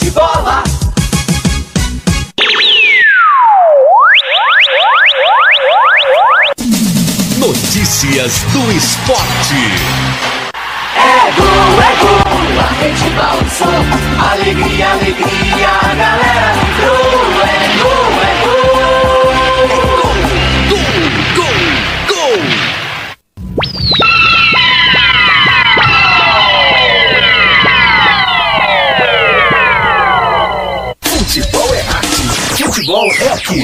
de bola. Notícias do esporte. É gol, a rede balançou. Alegria, alegria, a galera vibrou. É gol, é gol. Gol, gol, gol. Futebol é arte, futebol é aqui.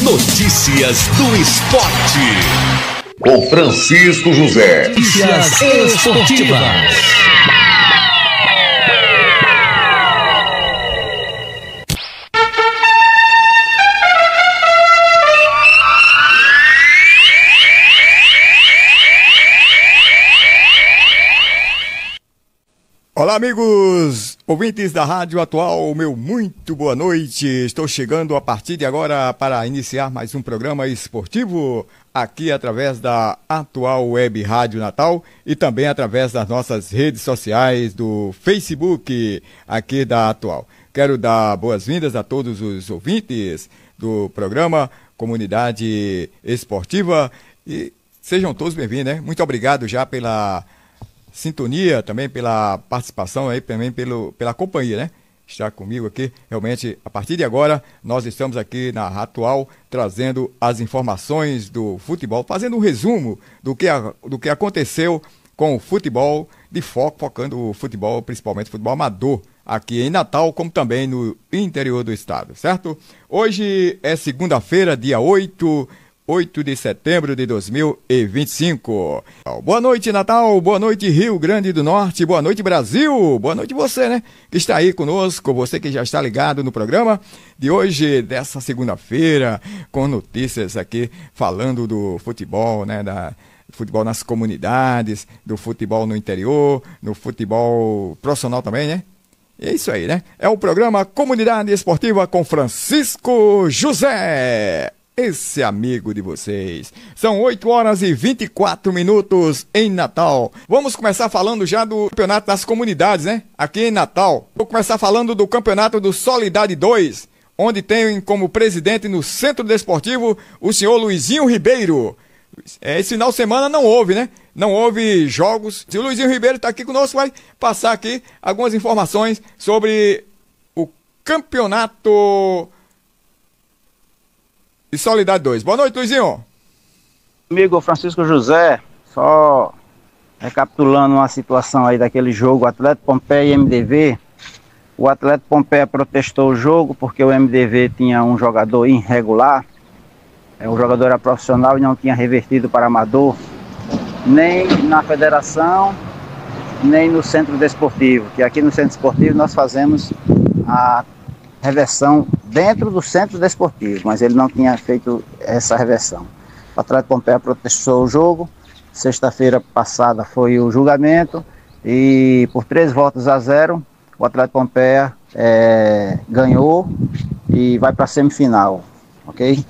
Notícias do esporte. Com Francisco José. Notícias esportivas. Olá, amigos ouvintes da Rádio Atual, meu muito boa noite. Estou chegando a partir de agora para iniciar mais um programa esportivo aqui através da Atual Web Rádio Natal e também através das nossas redes sociais do Facebook aqui da Atual. Quero dar boas-vindas a todos os ouvintes do programa Comunidade Esportiva e sejam todos bem-vindos, né? Muito obrigado já pela sintonia, também pela participação aí, também pela companhia, né? Estar comigo aqui, realmente, a partir de agora, nós estamos aqui na Atual, trazendo as informações do futebol, fazendo um resumo do que aconteceu com o futebol, focando o futebol, principalmente o futebol amador, aqui em Natal, como também no interior do estado, certo? Hoje é segunda-feira, dia 8 de setembro de 2025. Boa noite, Natal. Boa noite, Rio Grande do Norte. Boa noite, Brasil. Boa noite você, né? Que está aí conosco. Você que já está ligado no programa de hoje, dessa segunda-feira, com notícias aqui falando do futebol, né? Futebol nas comunidades, do futebol no interior, no futebol profissional também, né? É isso aí, né? É o programa Comunidade Esportiva com Francisco José. Esse amigo de vocês. São 8 horas e 24 minutos em Natal. Vamos começar falando já do campeonato das comunidades, né? Aqui em Natal. Vou começar falando do campeonato do Solidade 2, onde tem como presidente no Centro Desportivo o senhor Luizinho Ribeiro. Esse final de semana não houve, né? Não houve jogos. O Luizinho Ribeiro está aqui conosco, vai passar aqui algumas informações sobre o campeonato de Solidade 2. Boa noite, Luizinho. Amigo Francisco José, só recapitulando uma situação aí daquele jogo Atlético Pompeia e MDV. O Atlético Pompeia protestou o jogo porque o MDV tinha um jogador irregular. O jogador era profissional e não tinha revertido para amador, nem na federação, nem no centro desportivo, que aqui no centro desportivo nós fazemos a reversão dentro do centro desportivo, mas ele não tinha feito essa reversão. O Atlético Pompeia protestou o jogo, sexta-feira passada foi o julgamento e por 3-0, o Atlético Pompeia ganhou e vai para a semifinal, ok?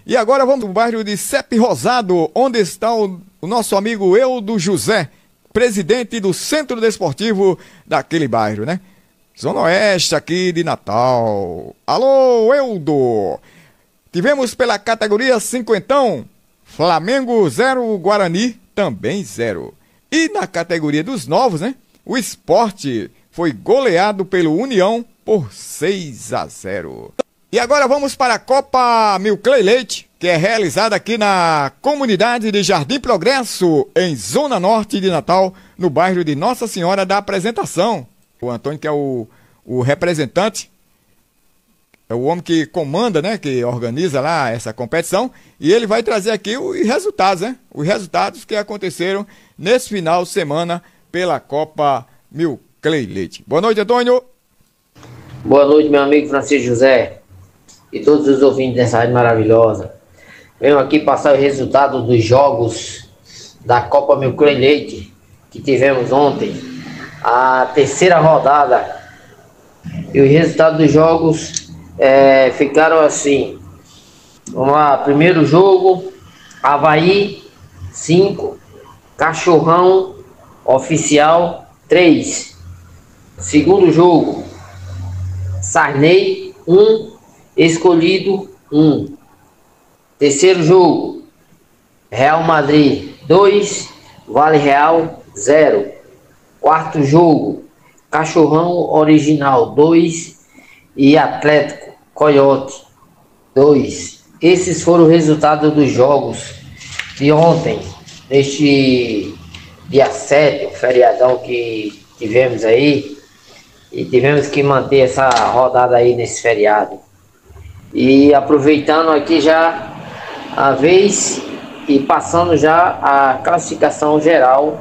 E agora vamos para o bairro de Cepe Rosado, onde está o nosso amigo Eudo José, presidente do Centro Desportivo daquele bairro, né? Zona Oeste aqui de Natal. Alô, Eudo! Tivemos pela categoria cinquentão, Flamengo 0, Guarani também 0. E na categoria dos novos, né? O Sport foi goleado pelo União por 6-0. E agora vamos para a Copa Milclay Leite, que é realizada aqui na comunidade de Jardim Progresso, em Zona Norte de Natal, no bairro de Nossa Senhora da Apresentação. O Antônio, que é o representante, é o homem que comanda, né, que organiza lá essa competição, e ele vai trazer aqui os resultados, né, os resultados que aconteceram nesse final de semana pela Copa Milclay Leite. Boa noite, Antônio. Boa noite, meu amigo Francisco José e todos os ouvintes dessa rádio maravilhosa. Venho aqui passar o resultado dos jogos da Copa Milclay Leite que tivemos ontem, a terceira rodada, e os resultados dos jogos ficaram assim. Vamos lá, primeiro jogo, Avaí 5, Cachorrão Oficial 3. Segundo jogo, Sarney 1, Escolhido 1. Terceiro jogo, Real Madrid 2, Vale Real 0. Quarto jogo, Cachorrão Original 2 e Atlético Coyote 2. Esses foram os resultados dos jogos de ontem, neste dia 7, o feriadão que tivemos aí, e tivemos que manter essa rodada aí nesse feriado. E aproveitando aqui já a vez e passando já a classificação geral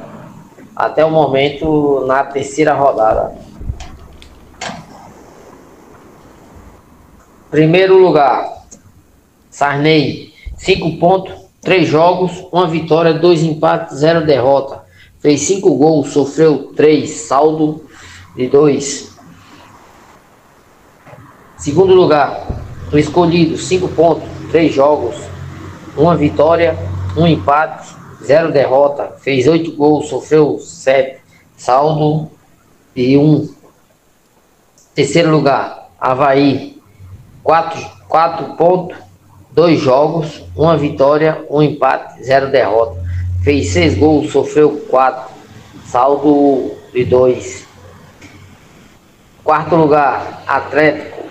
até o momento na terceira rodada. Primeiro lugar, Sarney, 5 pontos, 3 jogos, 1 vitória, 2 empates, 0 derrota. Fez 5 gols, sofreu 3, saldo de 2. Segundo lugar, o Escolhido, 5 pontos, 3 jogos, 1 vitória, 1 empate, 0 derrota. Fez 8 gols, sofreu 7, saldo de 1. Terceiro lugar, Avaí, 4 pontos, 2 jogos, 1 vitória, 1 empate, 0 derrota. Fez 6 gols, sofreu 4, saldo de 2. Quarto lugar, Atlético,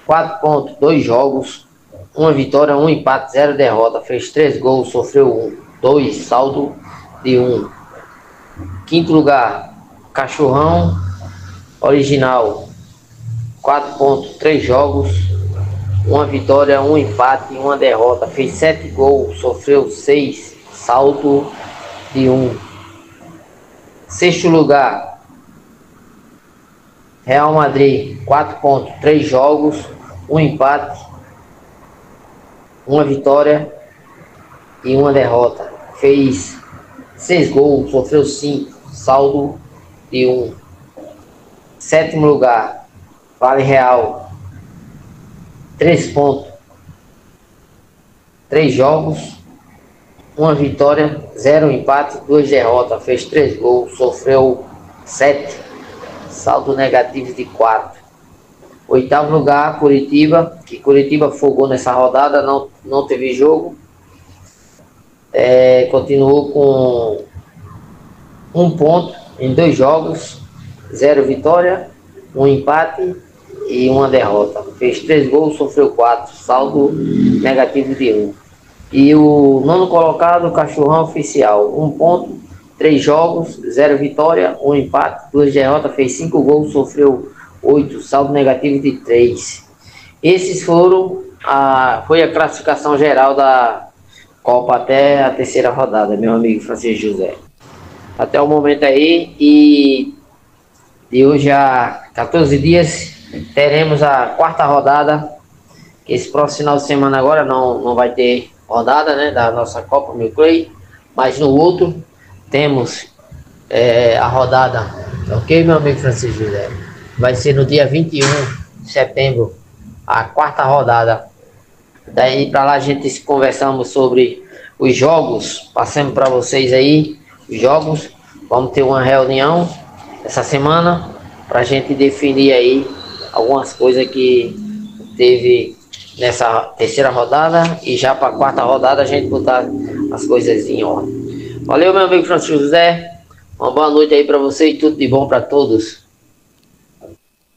4 pontos, 2 jogos, 1 vitória, 1 empate, 0 derrota. Fez 3 gols, sofreu 2, saldo de 1. Quinto lugar, Cachorrão Original, 4 pontos, 3 jogos, 1 vitória, 1 empate e 1 derrota. Fez 7 gols, sofreu 6, saldo de 1. Sexto lugar, Real Madrid, 4 pontos, 3 jogos, 1 empate, 1 vitória e 1 derrota. Fez 6 gols, sofreu 5, saldo de 1. Sétimo lugar, Vale Real, 3 pontos, 3 jogos, 1 vitória, 0 empate, 2 derrotas. Fez 3 gols, sofreu 7, saldo negativo de 4. Oitavo lugar, Curitiba, que Curitiba folgou nessa rodada, não teve jogo. Continuou com 1 ponto em 2 jogos, 0 vitória, 1 empate e 1 derrota. Fez 3 gols, sofreu 4, saldo negativo de 1. E o nono colocado, Cachorrão Oficial, 1 ponto, 3 jogos, 0 vitória, 1 empate, 2 derrotas. Fez 5 gols, sofreu 8, saldo negativo de 3. Esses foi a classificação geral da Copa até a terceira rodada, meu amigo Francisco José. Até o momento aí, e de hoje a 14 dias teremos a quarta rodada. Esse próximo final de semana agora não vai ter rodada, né, da nossa Copa Meu Clay, mas no outro temos a rodada, ok, meu amigo Francisco José? Vai ser no dia 21 de setembro, a quarta rodada. Daí para lá a gente conversamos sobre os jogos, passamos para vocês aí os jogos. Vamos ter uma reunião essa semana para a gente definir aí algumas coisas que teve nessa terceira rodada, e já para a quarta rodada a gente botar as coisas em ordem. Valeu, meu amigo Francisco José, uma boa noite aí para você e tudo de bom para todos.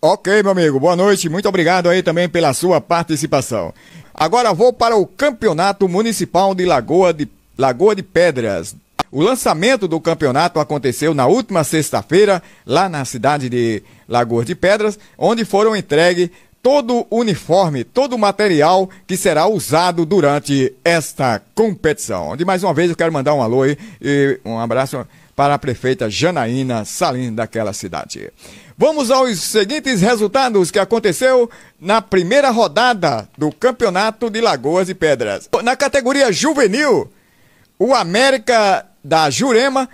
Ok, meu amigo, boa noite, muito obrigado aí também pela sua participação. Agora vou para o Campeonato Municipal de Lagoa de Pedras. O lançamento do campeonato aconteceu na última sexta-feira, lá na cidade de Lagoa de Pedras, onde foram entregues todo o uniforme, todo o material que será usado durante esta competição. De mais uma vez eu quero mandar um alô e um abraço para a prefeita Janaína Salim daquela cidade. Vamos aos seguintes resultados que aconteceu na primeira rodada do Campeonato de Lagoas de Pedras. Na categoria juvenil, o América da Jurema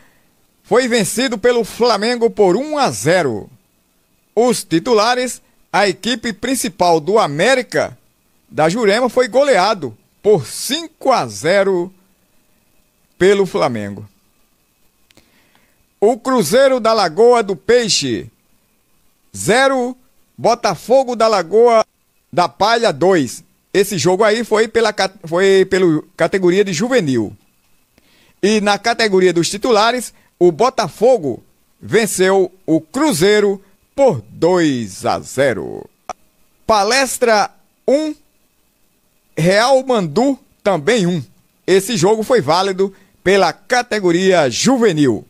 foi vencido pelo Flamengo por 1-0. Os titulares, a equipe principal do América da Jurema foi goleado por 5-0 pelo Flamengo. O Cruzeiro da Lagoa do Peixe 0, Botafogo da Lagoa da Palha 2. Esse jogo aí foi pela categoria de juvenil. E na categoria dos titulares, o Botafogo venceu o Cruzeiro por 2-0. Palestra 1, Real Mandu também 1. Esse jogo foi válido pela categoria juvenil.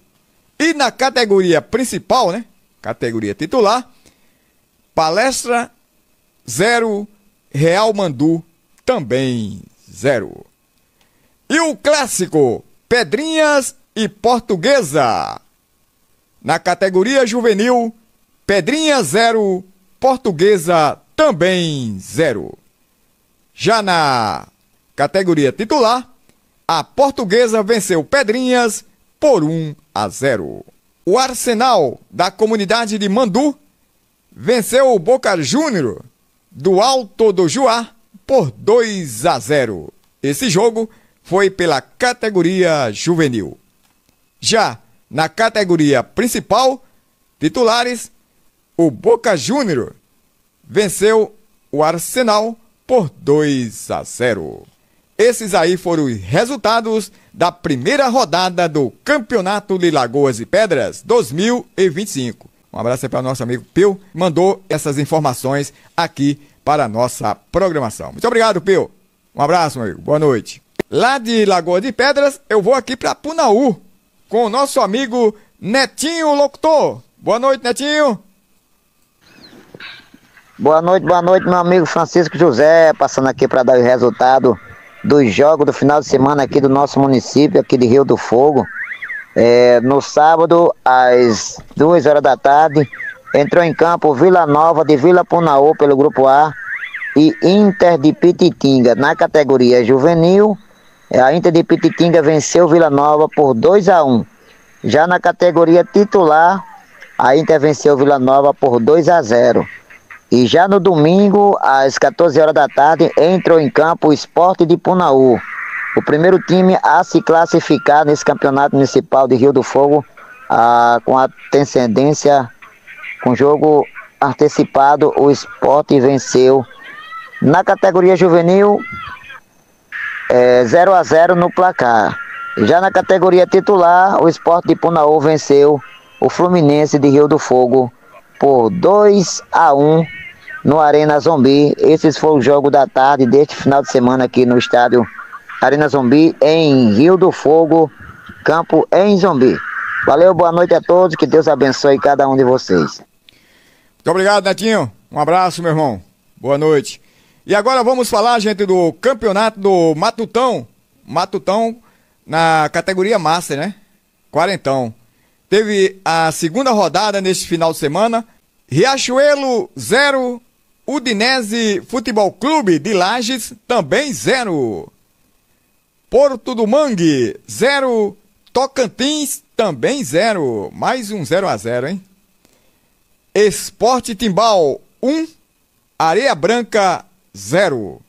E na categoria principal, né? Categoria titular, Palestra 0, Real Mandu também 0. E o clássico, Pedrinhas e Portuguesa. Na categoria juvenil, Pedrinhas 0, Portuguesa também 0. Já na categoria titular, a Portuguesa venceu Pedrinhas por 1-0. O Arsenal da comunidade de Mandu venceu o Boca Júnior do Alto do Juá por 2-0. Esse jogo foi pela categoria juvenil. Já na categoria principal, titulares, o Boca Júnior venceu o Arsenal por 2-0. Esses aí foram os resultados da primeira rodada do Campeonato de Lagoas e Pedras 2025. Um abraço aí para o nosso amigo Pio, mandou essas informações aqui para a nossa programação. Muito obrigado, Pio. Um abraço, meu amigo. Boa noite. Lá de Lagoa de Pedras, eu vou aqui para Punaú, com o nosso amigo Netinho Locutor. Boa noite, Netinho. Boa noite, meu amigo Francisco José, passando aqui para dar o resultado dos jogos do final de semana aqui do nosso município, aqui de Rio do Fogo. No sábado, às 2 horas da tarde, entrou em campo Vila Nova de Vila Punaú pelo Grupo A e Inter de Pititinga. Na categoria juvenil, a Inter de Pititinga venceu Vila Nova por 2-1. Já na categoria titular, a Inter venceu Vila Nova por 2-0. E já no domingo, às 14 horas da tarde, entrou em campo o Sport de Punaú. O primeiro time a se classificar nesse campeonato municipal de Rio do Fogo, com a descendência, com jogo antecipado, o Sport venceu. Na categoria juvenil, 0-0 no placar. Já na categoria titular, o Sport de Punaú venceu o Fluminense de Rio do Fogo por 2-1 no Arena Zumbi. Esses foram os jogos da tarde deste final de semana aqui no estádio Arena Zumbi, em Rio do Fogo, campo em Zumbi. Valeu, boa noite a todos, que Deus abençoe cada um de vocês. Muito obrigado, Netinho. Um abraço, meu irmão. Boa noite. E agora vamos falar, gente, do campeonato do Matutão. Matutão na categoria Master, né? Quarentão. Teve a segunda rodada neste final de semana. Riachuelo 0, Udinese Futebol Clube de Lages também 0. Porto do Mangue 0, Tocantins também 0. Mais um 0-0, hein? Esporte Timbal 1, Areia Branca 0.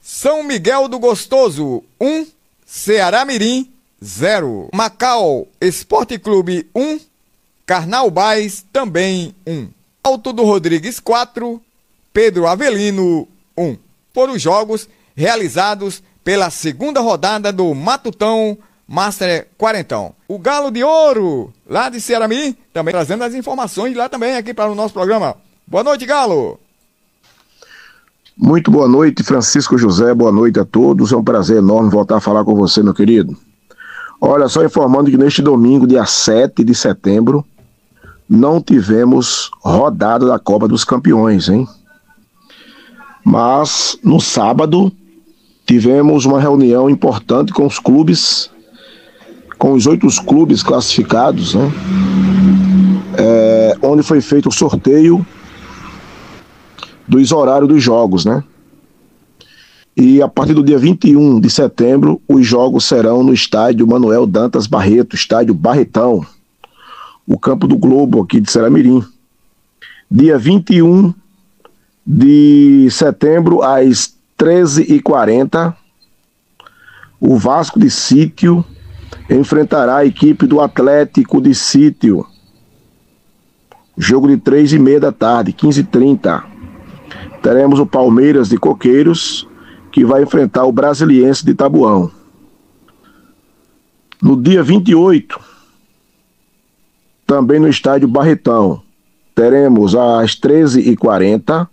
São Miguel do Gostoso 1, Ceará Mirim 0. Macau Esporte Clube 1, Carnaubais também 1. Alto do Rodrigues 4, Pedro Avelino 1. Foram os jogos realizados pela segunda rodada do Matutão Master Quarentão. O Galo de Ouro, lá de Ceará Mirim, também trazendo as informações lá também aqui para o nosso programa. Boa noite, Galo. Muito boa noite, Francisco José, boa noite a todos. É um prazer enorme voltar a falar com você, meu querido. Olha, só informando que neste domingo, dia 7 de setembro, não tivemos rodada da Copa dos Campeões, hein? Mas no sábado tivemos uma reunião importante com os clubes, com os 8 clubes classificados, né? Onde foi feito o sorteio dos horários dos jogos, né? E a partir do dia 21 de setembro, os jogos serão no estádio Manuel Dantas Barreto, estádio Barretão, o Campo do Globo aqui de Ceará Mirim. Dia 21 de setembro, às 13h40, o Vasco de Sítio enfrentará a equipe do Atlético de Sítio. jogo de 3h30 da tarde, 15h30. Teremos o Palmeiras de Coqueiros, que vai enfrentar o Brasiliense de Tabuão. No dia 28, também no estádio Barretão, teremos às 13h40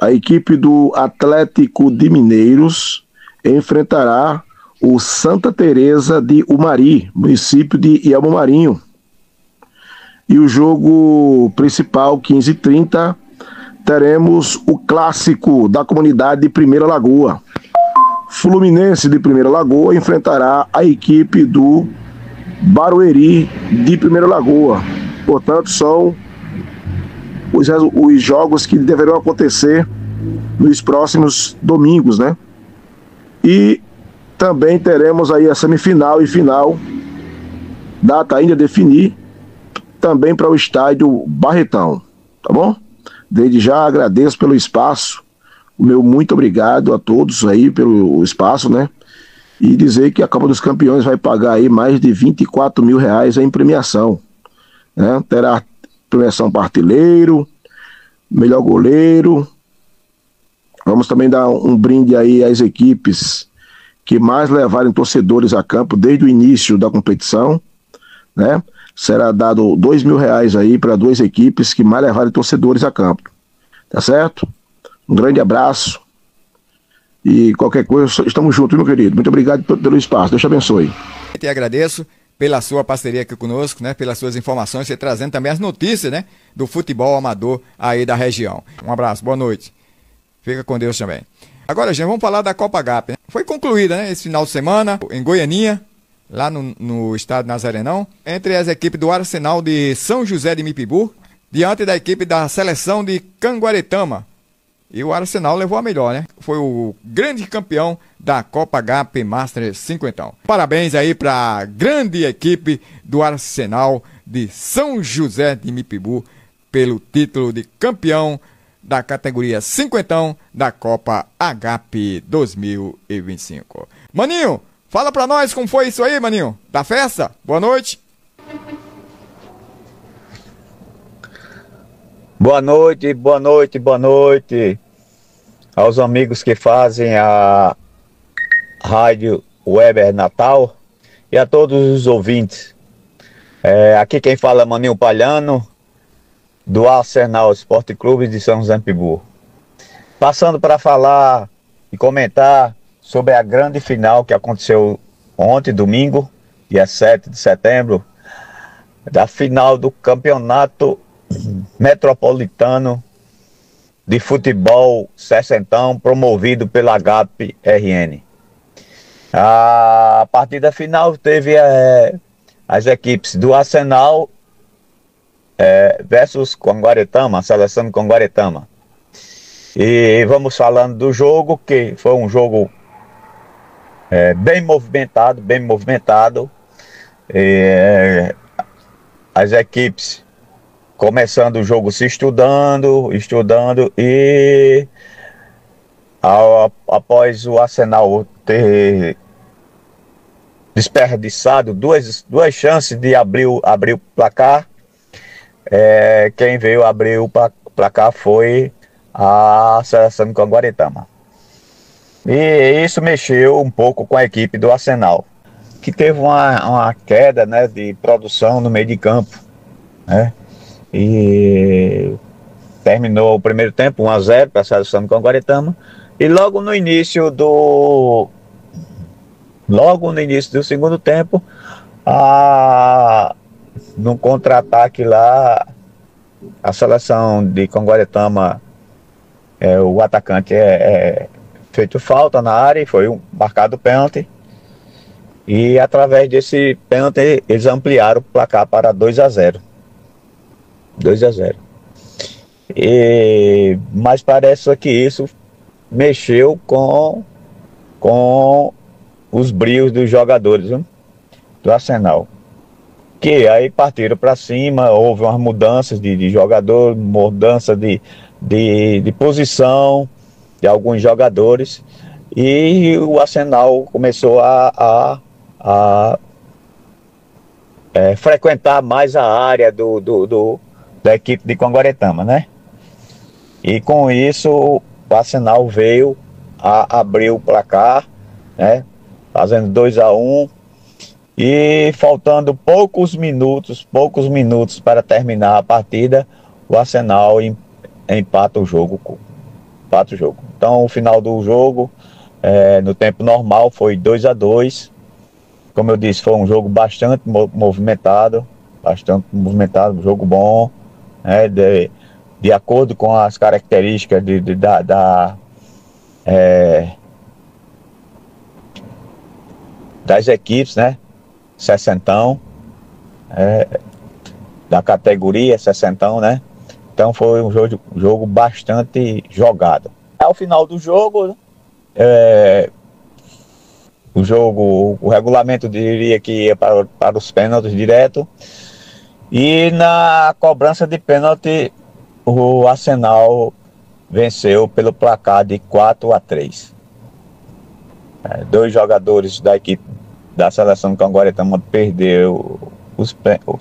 a equipe do Atlético de Mineiros enfrentará o Santa Teresa de Umari, município de Iamomarinho. E o jogo principal, 15h30, teremos o clássico da comunidade de Primeira Lagoa. Fluminense de Primeira Lagoa enfrentará a equipe do Barueri de Primeira Lagoa. Portanto, são os jogos que deverão acontecer nos próximos domingos, né? E também teremos aí a semifinal e final, data ainda a definir, também para o estádio Barretão, tá bom? Desde já agradeço pelo espaço, o meu muito obrigado a todos aí pelo espaço, né? E dizer que a Copa dos Campeões vai pagar aí mais de 24 mil reais em premiação, né? Terá premiação para artilheiro, melhor goleiro. Vamos também dar um brinde aí às equipes que mais levarem torcedores a campo desde o início da competição, né? Será dado 2 mil reais aí para 2 equipes que mais levarem torcedores a campo. Tá certo? Um grande abraço. E qualquer coisa, estamos juntos, meu querido. Muito obrigado pelo espaço. Deus te abençoe. Eu te agradeço pela sua parceria aqui conosco, né? Pelas suas informações, você trazendo também as notícias, né? Do futebol amador aí da região. Um abraço, boa noite. Fica com Deus também. Agora, gente, vamos falar da Copa Agape, né? Foi concluída, né? Esse final de semana, em Goianinha, lá no estado Nazarenão, entre as equipes do Arsenal de São José de Mipibu, diante da equipe da seleção de Canguaretama. E o Arsenal levou a melhor, né? Foi o grande campeão da Copa HP Master 50. Parabéns aí para a grande equipe do Arsenal de São José de Mipibu pelo título de campeão da categoria 50 da Copa HP 2025. Maninho, fala pra nós como foi isso aí, Maninho, da festa. Boa noite. Boa noite, boa noite, boa noite aos amigos que fazem a Rádio Weber Natal e a todos os ouvintes. Aqui quem fala é Maninho Palhano, do Arsenal Esporte Clube de São José de Mipibu. Passando para falar e comentar sobre a grande final que aconteceu ontem, domingo, dia 7 de setembro, da final do Campeonato Metropolitano de Futebol 60, promovido pela HPRN. A partida final teve as equipes do Arsenal versus Canguaretama, a seleção de Canguaretama. E vamos falando do jogo, que foi um jogo bem movimentado, as equipes começando o jogo se estudando e após o Arsenal ter desperdiçado duas chances de abrir o placar, quem veio abrir o placar foi a seleção de Canguaretama. E isso mexeu um pouco com a equipe do Arsenal, que teve uma queda, né, de produção no meio de campo, né? E terminou o primeiro tempo 1-0 para a seleção de Canguaretama. E logo no início do segundo tempo, no contra-ataque lá, a seleção de Canguaretama, o atacante feito falta na área e foi marcado pênalti. E através desse pênalti eles ampliaram o placar para 2-0. Mas parece que isso mexeu com os brios dos jogadores, viu? Do Arsenal, que aí partiram para cima. Houve umas mudanças de jogador, mudança de posição de alguns jogadores, e o Arsenal começou a frequentar mais a área do da equipe de Conguaretama, né? E com isso o Arsenal veio a abrir o placar, né? Fazendo 2-1 e faltando poucos minutos para terminar a partida, o Arsenal empata o jogo. Então o final do jogo, no tempo normal, foi 2-2. Como eu disse, foi um jogo bastante movimentado, um jogo bom, né, de acordo com as características das equipes, né? 60, da categoria 60, né? Então foi um jogo bastante jogado. Ao final do jogo, o regulamento diria que ia para os pênaltis direto. E na cobrança de pênalti, o Arsenal venceu pelo placar de 4-3. Dois jogadores da equipe da seleção do Conguaretama perdeu os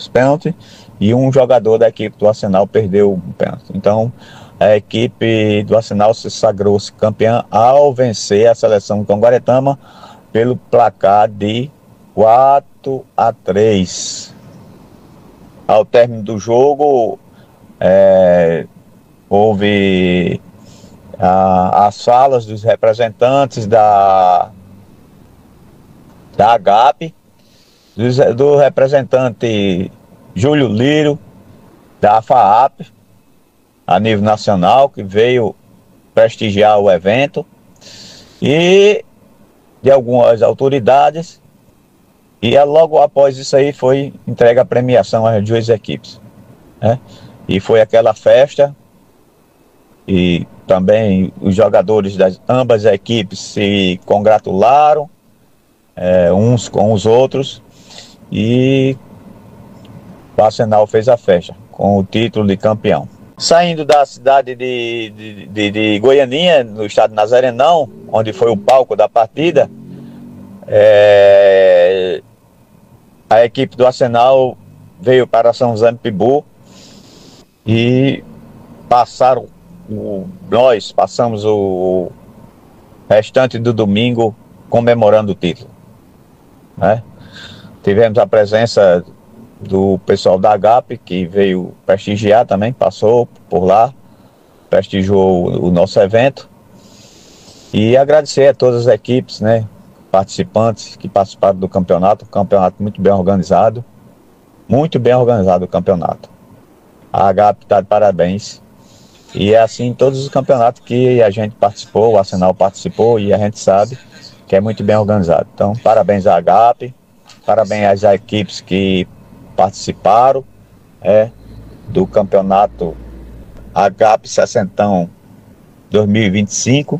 pênaltis e um jogador da equipe do Arsenal perdeu um pênalti. Então a equipe do Arsenal se sagrou-se campeã ao vencer a seleção do Conguaretama pelo placar de 4-3. Ao término do jogo, houve as falas dos representantes da AGAP, do representante Júlio Lírio, da FAAP, a nível nacional, que veio prestigiar o evento, e de algumas autoridades. E logo após isso aí foi entregue a premiação às duas equipes, né? E foi aquela festa, e também os jogadores das ambas equipes se congratularam uns com os outros, e o Arsenal fez a festa com o título de campeão. Saindo da cidade de Goianinha, no estado de Nazarenão, onde foi o palco da partida, a equipe do Arsenal veio para São José do Pibu e nós passamos o restante do domingo comemorando o título, né? Tivemos a presença do pessoal da AGAP, que veio prestigiar também, passou por lá, prestigiou o nosso evento, e agradecer a todas as equipes, né, participantes que participaram do campeonato. Um campeonato muito bem organizado o campeonato. A AGAP está de parabéns, e é assim em todos os campeonatos que a gente participou, o Arsenal participou, e a gente sabe que é muito bem organizado. Então, parabéns à AGAP, parabéns às equipes que participaram do campeonato AGAP 60 2025,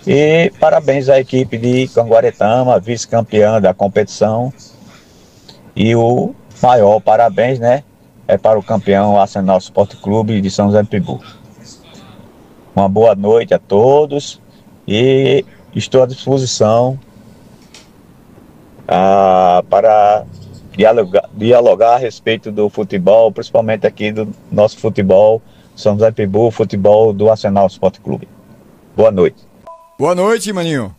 e parabéns à equipe de Conguaretama, vice-campeã da competição, e o maior parabéns, né, para o campeão Arsenal Sport Clube de São José do Pibu. Uma boa noite a todos, e estou à disposição para dialogar a respeito do futebol, principalmente aqui do nosso futebol, São José do Pibu, futebol do Arsenal Sport Clube. Boa noite. Boa noite, maninho.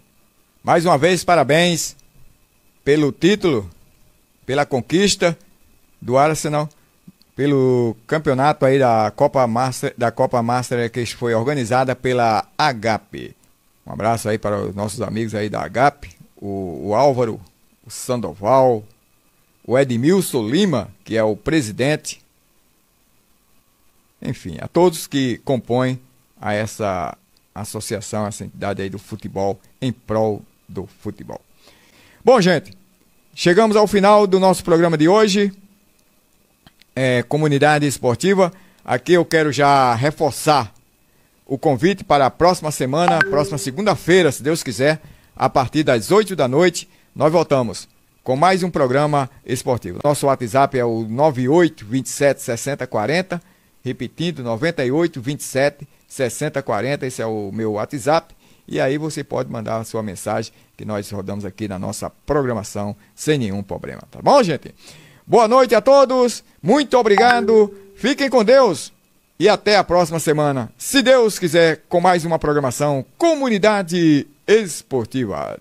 Mais uma vez, parabéns pelo título, pela conquista do Arsenal, pelo campeonato aí da Copa Master que foi organizada pela AGAP. Um abraço aí para os nossos amigos aí da AGAP, o Álvaro, o Sandoval, o Edmilson Lima, que é o presidente. Enfim, a todos que compõem a essa associação, essa entidade aí do futebol, em prol do futebol. Bom, gente, chegamos ao final do nosso programa de hoje, Comunidade Esportiva. Aqui eu quero já reforçar o convite para a próxima semana, próxima segunda-feira, se Deus quiser, a partir das 8 da noite, nós voltamos com mais um programa esportivo. Nosso WhatsApp é o 98 27 60 40, repetindo, 98 27 60 40, esse é o meu WhatsApp, e aí você pode mandar a sua mensagem, que nós rodamos aqui na nossa programação sem nenhum problema, tá bom, gente? Boa noite a todos, muito obrigado, Fiquem com Deus e até a próxima semana, se Deus quiser, com mais uma programação Comunidade Esportiva.